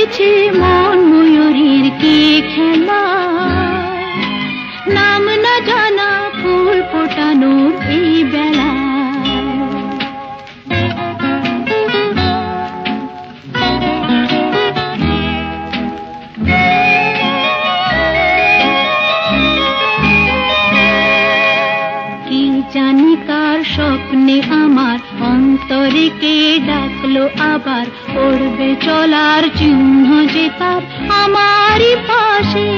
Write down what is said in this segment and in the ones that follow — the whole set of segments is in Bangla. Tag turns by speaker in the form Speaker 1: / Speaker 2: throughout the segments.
Speaker 1: মেতেছে মন ময়ূরীর কি খেলা, নাম না জানা ফুল ফোটানোর এই বেলা। কি জানি কার স্বপ্নে আমার অন্তরে কে ডাকলো আবার, পড়বে চলার চিহ্ন যে তার আমারই পাশে।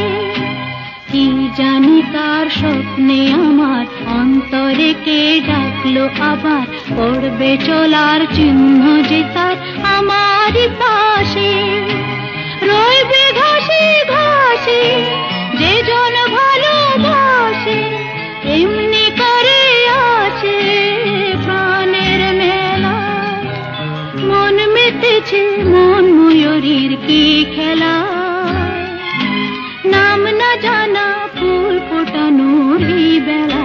Speaker 1: কি জানি কার স্বপ্নে আমার অন্তরে কে ডাকলো আবার, পড়বে চলার চিহ্ন যে তার আমারই পাশে। রইবে ঘাসে ঘাসে যে জন ভালোবাসে, এমনি করে আছে প্রাণের মেলা। মন মেতেছে মন ময়ূরীর কি খেলা, নাম না জানা ফুল ফোটানোর এই বেলা।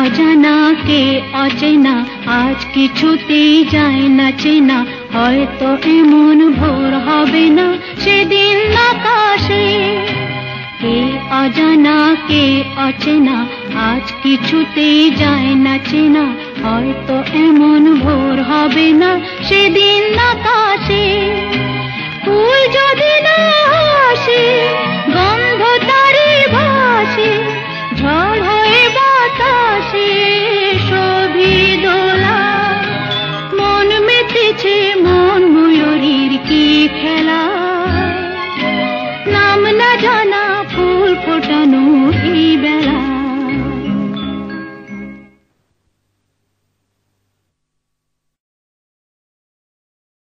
Speaker 1: অজানা কে অচেনা আজ কিছুতেই যায় না চেনা, হয়তো এমন ভোর হবে না সেদিন আকাশে। কে অজানা কে অচেনা আজ কিছুতেই যায় না চেনা, হয়তো এমন ভোর হবে না সেদিন আকাশে। ফুল যদি না আসে গন্ধ তারে ভাসে, ঝড় হয়ে বাতাসে শোভি দোলা। মন মেতেছে মন ময়ূরীর কি খেলা, নাম না জানা ফুল ফোটানো এই বেলা।